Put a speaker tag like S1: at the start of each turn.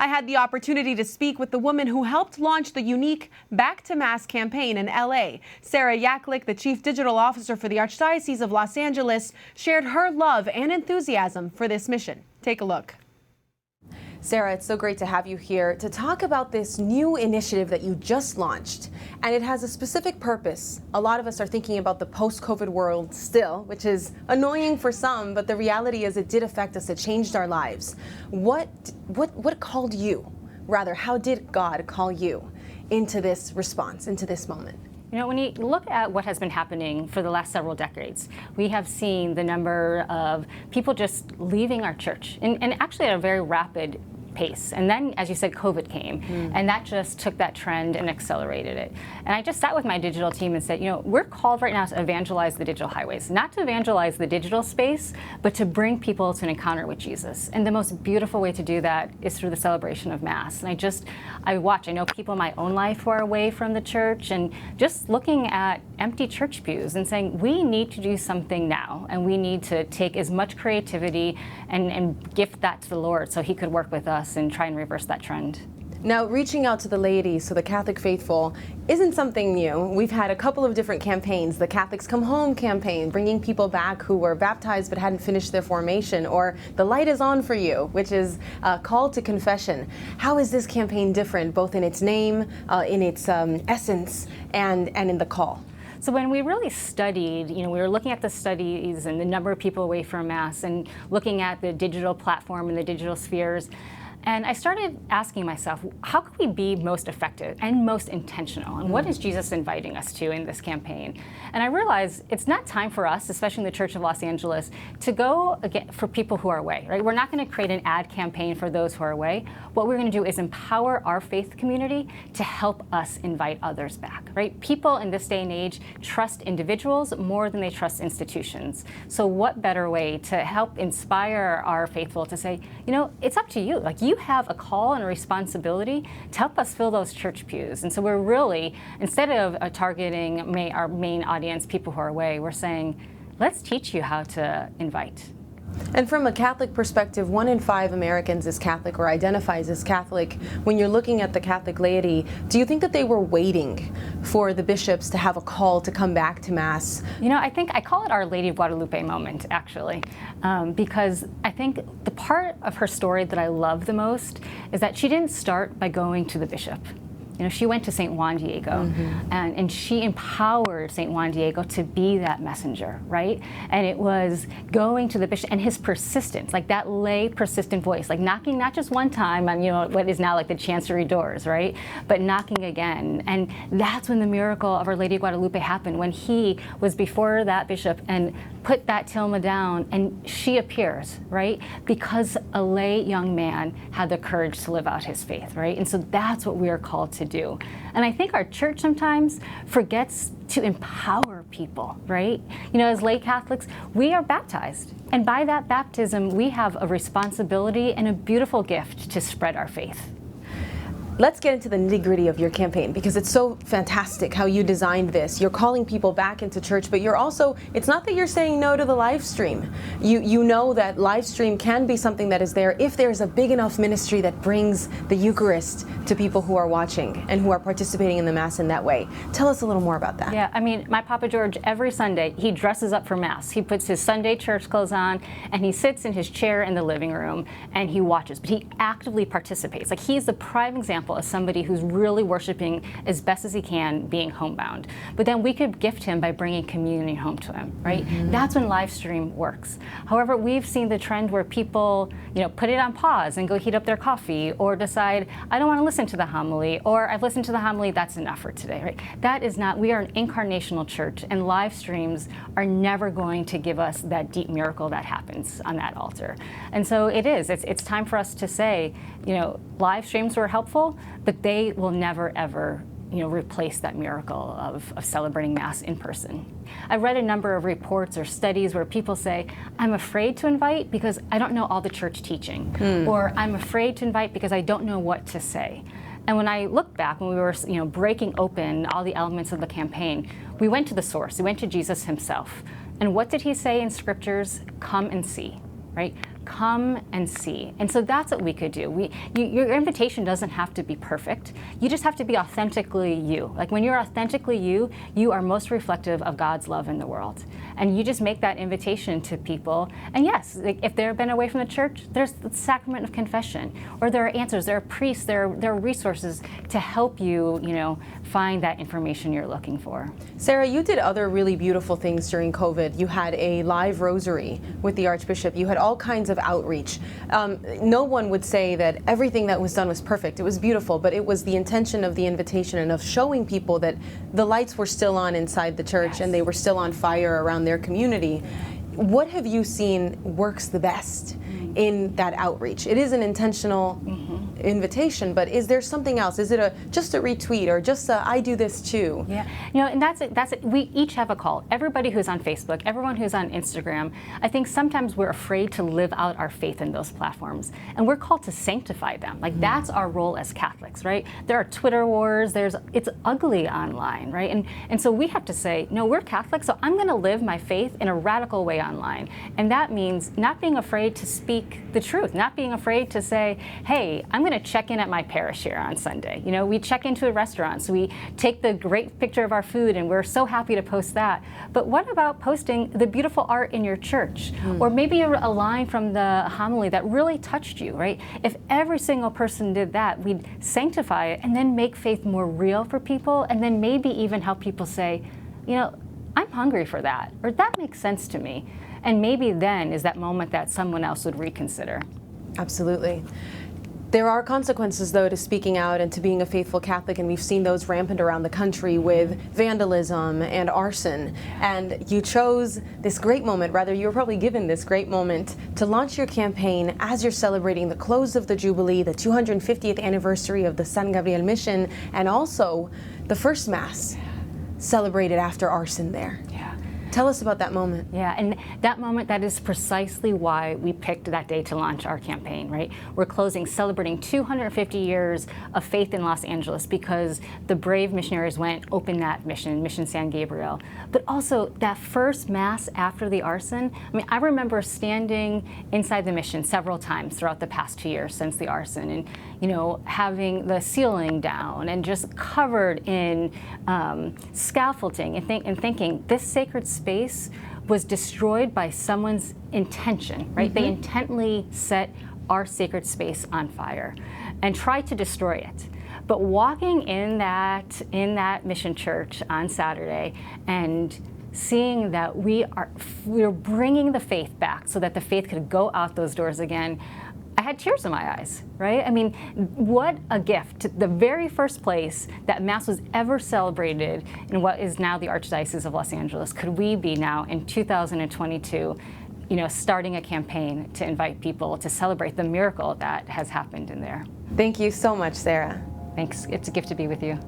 S1: I had the opportunity to speak with the woman who helped launch the unique Back to Mass campaign in LA. Sarah Yaklic, the Chief Digital Officer for the Archdiocese of Los Angeles, shared her love and enthusiasm for this mission. Take a look. Sarah, it's so great to have you here to talk about this new initiative that you just launched. And it has a specific purpose. A lot of us are thinking about the post-COVID world still, which is annoying for some, but the reality is it did affect us. It changed our lives. What called you? Rather, how did God call you into this response, into this moment?
S2: You know, when you look at what has been happening for the last several decades, we have seen the number of people just leaving our church, and actually at a very rapid pace. And then, as you said, COVID came, and that just took that trend and accelerated it. And I just sat with my digital team and said, you know, we're called right now to evangelize the digital highways, not to evangelize the digital space, but to bring people to an encounter with Jesus. And the most beautiful way to do that is through the celebration of Mass. And I know people in my own life who are away from the church, and just looking at empty church pews and saying, we need to do something now, and we need to take as much creativity and gift that to the Lord so he could work with us and try and reverse that trend.
S1: Now, reaching out to the laity, so the Catholic faithful, isn't something new. We've had a couple of different campaigns. The Catholics Come Home campaign, bringing people back who were baptized but hadn't finished their formation, or The Light is On for You, which is a call to confession. How is this campaign different, both in its name, in its essence, and in the call?
S2: So when we really studied, we were looking at the studies and the number of people away from Mass and looking at the digital platform and the digital spheres. And I started asking myself, how can we be most effective and most intentional? And what is Jesus inviting us to in this campaign? And I realized it's not time for us, especially in the Church of Los Angeles, to go again for people who are away, right? We're not going to create an ad campaign for those who are away. What we're going to do is empower our faith community to help us invite others back, right? People in this day and age trust individuals more than they trust institutions. So what better way to help inspire our faithful to say, it's up to you. Like, you have a call and a responsibility to help us fill those church pews. And so we're really, instead of targeting our main audience, people who are away, we're saying, let's teach you how to invite.
S1: And from a Catholic perspective, 1 in 5 Americans is Catholic or identifies as Catholic. When you're looking at the Catholic laity, do you think that they were waiting for the bishops to have a call to come back to Mass?
S2: I think I call it our Lady of Guadalupe moment, actually, because I think the part of her story that I love the most is that she didn't start by going to the bishop. She went to St. Juan Diego, and she empowered St. Juan Diego to be that messenger, right? And it was going to the bishop and his persistence, like that lay persistent voice, like knocking not just one time on, what is now like the chancery doors, right? But knocking again. And that's when the miracle of Our Lady of Guadalupe happened, when he was before that bishop and put that tilma down, and she appears, right? Because a lay young man had the courage to live out his faith, right? And so that's what we are called to do. And I think our church sometimes forgets to empower people, right? As lay Catholics, we are baptized. And by that baptism, we have a responsibility and a beautiful gift to spread our faith.
S1: Let's get into the nitty-gritty of your campaign, because it's so fantastic how you designed this. You're calling people back into church, but you're also, it's not that you're saying no to the live stream. You know that live stream can be something that is there if there's a big enough ministry that brings the Eucharist to people who are watching and who are participating in the Mass in that way. Tell us a little more about that.
S2: Yeah, my Papa George, every Sunday, he dresses up for Mass. He puts his Sunday church clothes on, and he sits in his chair in the living room, and he watches, but he actively participates. Like, he's the prime example as somebody who's really worshiping as best as he can, being homebound. But then we could gift him by bringing communion home to him, right? That's when live stream works. However, we've seen the trend where people, put it on pause and go heat up their coffee, or decide, I don't want to listen to the homily, or I've listened to the homily, that's enough for today, right? That is not, we are an incarnational church, and live streams are never going to give us that deep miracle that happens on that altar. And so it's time for us to say, live streams were helpful, but they will never, ever, replace that miracle of celebrating Mass in person. I read a number of reports or studies where people say, I'm afraid to invite because I don't know all the church teaching, or I'm afraid to invite because I don't know what to say. And when I look back, when we were breaking open all the elements of the campaign, we went to the source. We went to Jesus himself. And what did he say in scriptures? Come and see. Right? come and see. And so that's what we could do. Your invitation doesn't have to be perfect. You just have to be authentically you. Like when you're authentically you, you are most reflective of God's love in the world. And you just make that invitation to people. And yes, like if they've been away from the church, there's the sacrament of confession, or there are answers, there are priests, there are resources to help you, find that information you're looking for.
S1: Sarah, you did other really beautiful things during COVID. You had a live rosary with the Archbishop. You had all kinds of outreach. No one would say that everything that was done was perfect. It was beautiful, but it was the intention of the invitation and of showing people that the lights were still on inside the church, yes, and they were still on fire around their community. What have you seen works the best in that outreach? It is an intentional invitation, but is there something else? Is it just a retweet or just a I do this too?
S2: Yeah, and that's it. We each have a call. Everybody who's on Facebook, everyone who's on Instagram, I think sometimes we're afraid to live out our faith in those platforms, and we're called to sanctify them. Like that's our role as Catholics, right? There are Twitter wars. It's ugly online, right? And so we have to say, no, we're Catholics, so I'm going to live my faith in a radical way online, and that means not being afraid to speak the truth, not being afraid to say, hey, I'm going to check in at my parish here on Sunday. We check into a restaurant, so we take the great picture of our food and we're so happy to post that. But what about posting the beautiful art in your church? Or maybe a line from the homily that really touched you, right? If every single person did that, we'd sanctify it and then make faith more real for people, and then maybe even help people say, I'm hungry for that, or that makes sense to me. And maybe then is that moment that someone else would reconsider.
S1: Absolutely. There are consequences, though, to speaking out and to being a faithful Catholic, and we've seen those rampant around the country with vandalism and arson. And you chose this great moment, rather you were probably given this great moment, to launch your campaign as you're celebrating the close of the Jubilee, the 250th anniversary of the San Gabriel mission, and also the first Mass celebrated after arson there. Tell us about that moment.
S2: Yeah, and that moment, that is precisely why we picked that day to launch our campaign, right? We're celebrating 250 years of faith in Los Angeles because the brave missionaries opened that Mission San Gabriel. But also that first Mass after the arson, I remember standing inside the mission several times throughout the past 2 years since the arson, and having the ceiling down and just covered in scaffolding and thinking this sacred space was destroyed by someone's intention, right? They intently set our sacred space on fire and tried to destroy it. But walking in that mission church on Saturday and seeing that we're bringing the faith back so that the faith could go out those doors again, I had tears in my eyes, right? What a gift. The very first place that Mass was ever celebrated in what is now the Archdiocese of Los Angeles could we be now in 2022, starting a campaign to invite people to celebrate the miracle that has happened in there.
S1: Thank you so much, Sarah.
S2: Thanks. It's a gift to be with you.